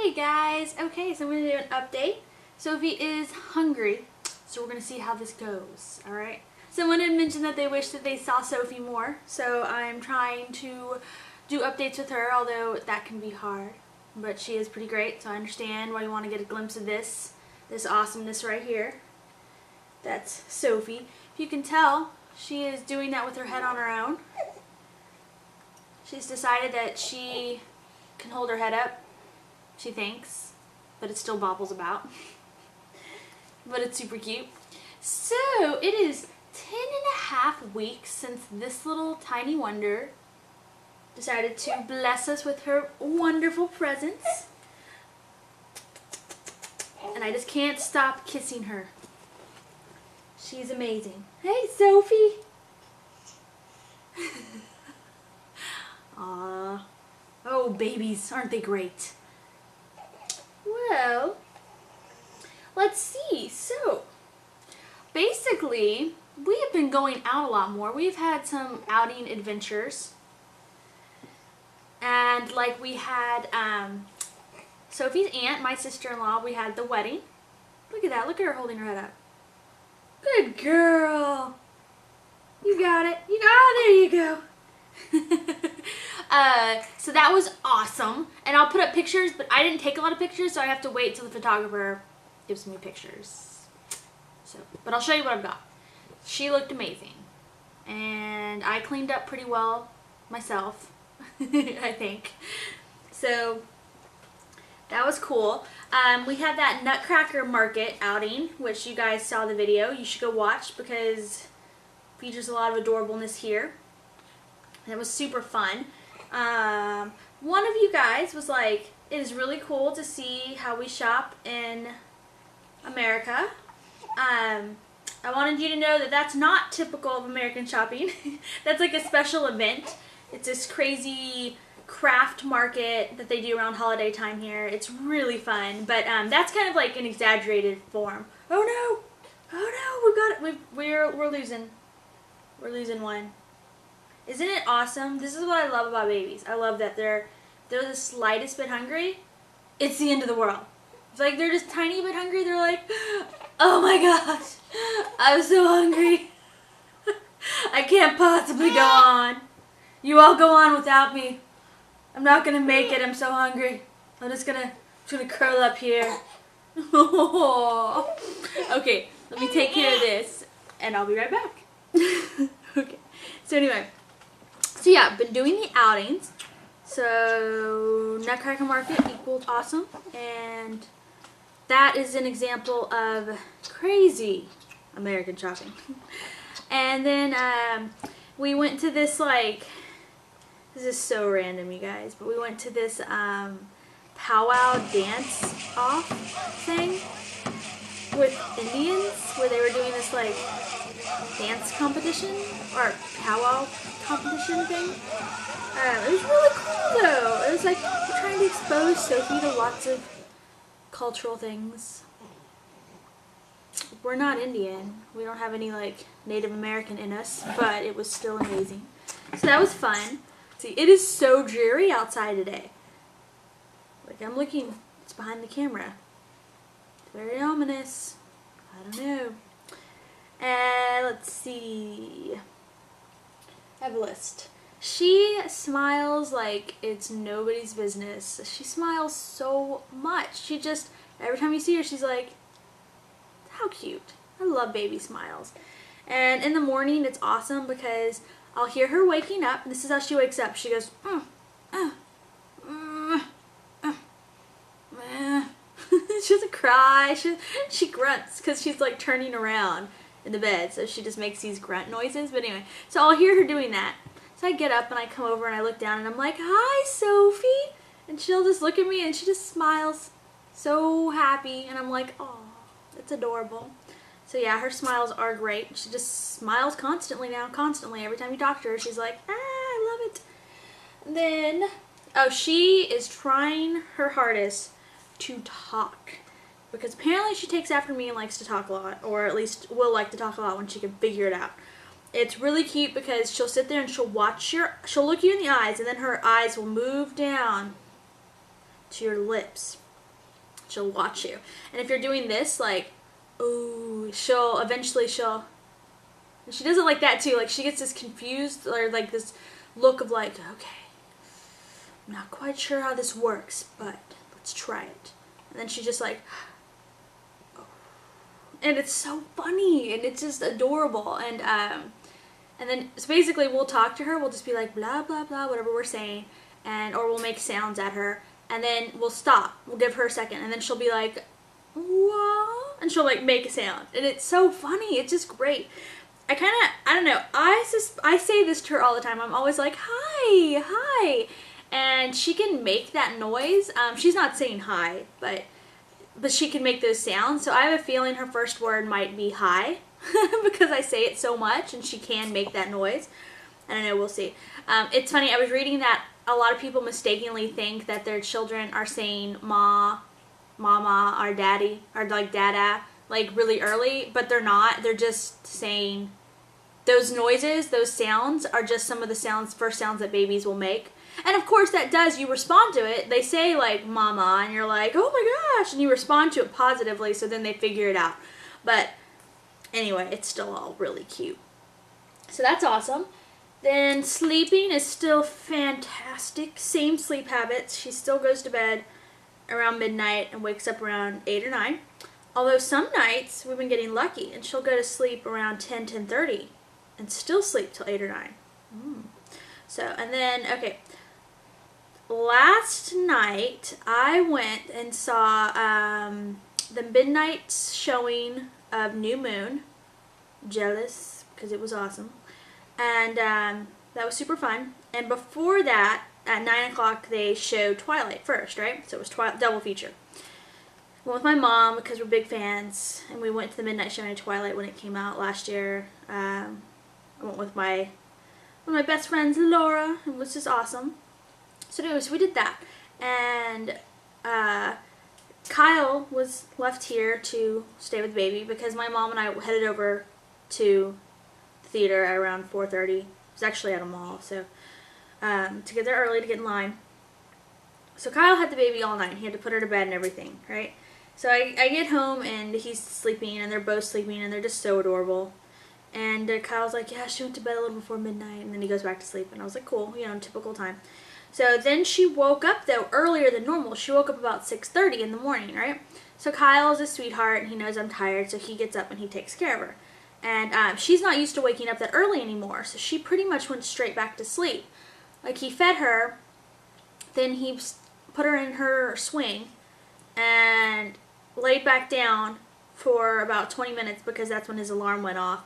Hey guys! Okay, so I'm going to do an update. Sophie is hungry, so we're going to see how this goes, alright? Someone had mentioned that they wish that they saw Sophie more, so I'm trying to do updates with her, although that can be hard. But she is pretty great, so I understand why you want to get a glimpse of this awesomeness right here. That's Sophie. If you can tell, she is doing that with her head on her own. She's decided that she can hold her head up, she thinks, but it still bobbles about. But it's super cute. So, it is 10.5 weeks since this little tiny wonder decided to bless us with her wonderful presence. And I just can't stop kissing her. She's amazing. Hey, Sophie! Aww. Oh, babies, aren't they great? Well, let's see. So, basically, we have been going out a lot more. We've had some outing adventures. And like we had Sophie's aunt, my sister-in-law, we had the wedding. Look at that. Look at her holding her head up. Good girl. You got it. There you go. So that was awesome, and I'll put up pictures, but I didn't take a lot of pictures, so I have to wait till the photographer gives me pictures. So, but I'll show you what I've got. She looked amazing, and I cleaned up pretty well myself, I think. So that was cool. We had that Nutcracker Market outing, which you guys saw the video. You should go watch because it features a lot of adorableness here. It was super fun. One of you guys was like, it is really cool to see how we shop in America. I wanted you to know that that's not typical of American shopping. That's like a special event. It's this crazy craft market that they do around holiday time here. It's really fun, but that's kind of like an exaggerated form. Oh no! Oh no! We're losing. We're losing one. Isn't it awesome? This is what I love about babies. I love that they're the slightest bit hungry. It's the end of the world. It's like they're just tiny bit hungry. They're like, oh my gosh, I'm so hungry. I can't possibly go on. You all go on without me. I'm not gonna make it. I'm so hungry. I'm just gonna curl up here. Okay, let me take care of this, and I'll be right back. Okay. So anyway. So yeah, I've been doing the outings. So Nutcracker Market equaled awesome, and that is an example of crazy American shopping. And then we went to this, like, this is so random, you guys, but we went to this powwow dance off thing with Indians, where they were doing this like dance competition or powwow competition thing. It was really cool though. It was like trying to expose Sophie to lots of cultural things. We're not Indian. We don't have any like Native American in us, but it was still amazing. So that was fun. See, it is so dreary outside today. Like I'm looking, it's behind the camera. It's very ominous. I don't know. And let's see. I have a list. She smiles like it's nobody's business. She smiles so much. She just, every time you see her, she's like, how cute. I love baby smiles. And in the morning, it's awesome because I'll hear her waking up. This is how she wakes up. She goes, She doesn't cry. She grunts because she's like turning around in the bed, so she just makes these grunt noises. But anyway, so I'll hear her doing that. So I get up and I come over and I look down and I'm like, hi Sophie, and she'll just look at me and she just smiles so happy, and I'm like, oh, it's adorable. So yeah, her smiles are great. She just smiles constantly now, every time you talk to her. She's like, I love it. And then, oh, she is trying her hardest to talk, because apparently she takes after me and likes to talk a lot, or at least will like to talk a lot when she can figure it out. It's really cute because she'll sit there and she'll look you in the eyes, and then her eyes will move down to your lips. She'll watch you. And if you're doing this, like, ooh, eventually she does it like that too. Like, she gets this confused, or like this look of like, okay, I'm not quite sure how this works, but let's try it. And then she's just like, oh. And it's so funny, and it's just adorable. And then so basically we'll talk to her. We'll just be like, blah, blah, blah, whatever we're saying. Or we'll make sounds at her. And then we'll stop. We'll give her a second. And then she'll be like, what? And she'll like make a sound. And it's so funny. It's just great. I don't know. I say this to her all the time. I'm always like, hi, hi. And she can make that noise. She's not saying hi, but she can make those sounds. So I have a feeling her first word might be hi because I say it so much and she can make that noise. I don't know. We'll see. It's funny. I was reading that a lot of people mistakenly think that their children are saying ma, mama, or daddy, or like dada, like really early, but they're not. They're just saying those noises, those sounds are just some of the first sounds that babies will make. And of course that does, you respond to it. They say like mama and you're like, oh my gosh, and you respond to it positively, so then they figure it out. But anyway, it's still all really cute. So that's awesome. Then sleeping is still fantastic. Same sleep habits. She still goes to bed around midnight and wakes up around 8 or 9. Although some nights we've been getting lucky and she'll go to sleep around 10, 10:30 and still sleep till 8 or 9. So, and then, okay, last night I went and saw the midnight showing of New Moon. Jealous, because it was awesome. And that was super fun. And before that, at 9 o'clock, they showed Twilight first, right? So it was double feature. I went with my mom because we're big fans, and we went to the midnight showing of Twilight when it came out last year. I went with one of my best friends, Laura. It was just awesome. So anyways, we did that. And Kyle was left here to stay with baby because my mom and I headed over to theater at around 4:30. It was actually at a mall, so to get there early to get in line. So Kyle had the baby all night. He had to put her to bed and everything, right? So I get home and he's sleeping and they're both sleeping and they're just so adorable. And Kyle's like, yeah, she went to bed a little before midnight, and then he goes back to sleep. And I was like, cool, typical time. So then she woke up though earlier than normal. She woke up about 6:30 in the morning, right? So Kyle's a sweetheart and he knows I'm tired, so he gets up and he takes care of her. And she's not used to waking up that early anymore, so she pretty much went straight back to sleep. Like, he fed her, then he put her in her swing, and laid back down for about 20 minutes because that's when his alarm went off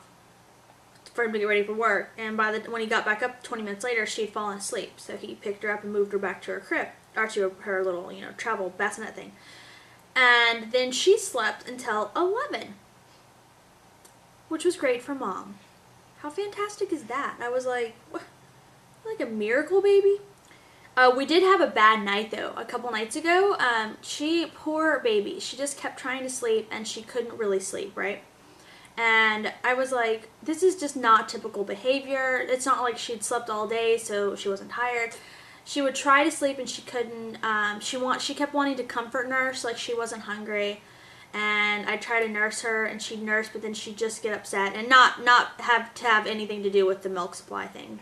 for him to get ready for work. And when he got back up 20 minutes later, she'd fallen asleep. So he picked her up and moved her back to her crib, or to her little, travel bassinet thing. And then she slept until 11. Which was great for mom. How fantastic is that? I was like, what? Like a miracle baby? We did have a bad night though. A couple nights ago, poor baby, she just kept trying to sleep and she couldn't really sleep, right? And I was like, this is just not typical behavior. It's not like she'd slept all day, so she wasn't tired. She would try to sleep and she couldn't. She kept wanting to comfort nurse, like she wasn't hungry. And I'd try to nurse her, and she'd nurse, but then she'd just get upset and not have anything to do with the milk supply thing.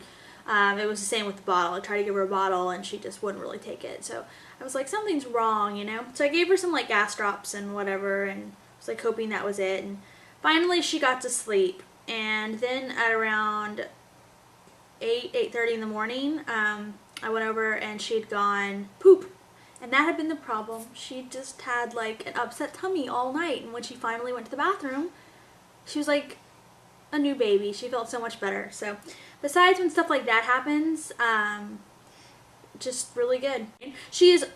It was the same with the bottle. I tried to give her a bottle, and she just wouldn't really take it. So I was like, something's wrong, So I gave her some like gas drops and whatever, and was like hoping that was it. And finally, she got to sleep. And then at around 8:30 in the morning, I went over and she'd gone poop. And that had been the problem. She just had like an upset tummy all night. And when she finally went to the bathroom, she was like a new baby. She felt so much better. So besides when stuff like that happens, just really good. She is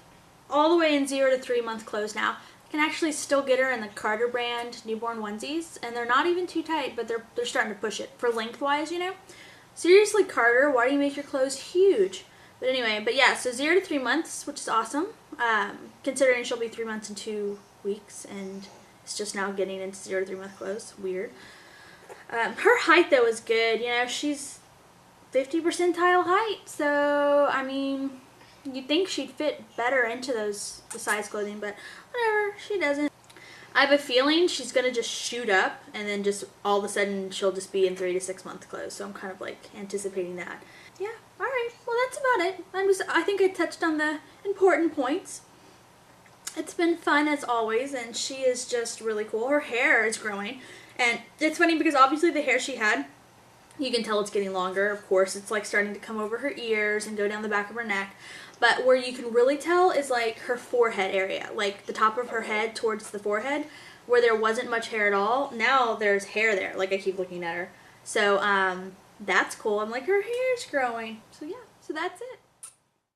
all the way in 0 to 3 month clothes now. I can actually still get her in the Carter brand newborn onesies. And they're not even too tight, but they're starting to push it for lengthwise, Seriously, Carter, why do you make your clothes huge? But anyway, yeah, so 0 to 3 months, which is awesome, considering she'll be 3 months and 2 weeks, and it's just now getting into 0 to 3 month clothes. Weird. Her height, though, is good. She's 50 percentile height, so, I mean, you'd think she'd fit better into the size clothing, but whatever. her, she doesn't. I have a feeling she's going to just shoot up and then just all of a sudden she'll just be in 3 to 6 month clothes. So I'm kind of like anticipating that. Yeah, alright. Well, that's about it. I think I touched on the important points. It's been fun as always, and she is just really cool. Her hair is growing. And it's funny because obviously the hair she had, you can tell it's getting longer. Of course, it's like starting to come over her ears and go down the back of her neck. But where you can really tell is like her forehead area, like the top of her head towards the forehead, where there wasn't much hair at all. Now there's hair there, like I keep looking at her. So that's cool. I'm like, her hair's growing. So yeah, so that's it.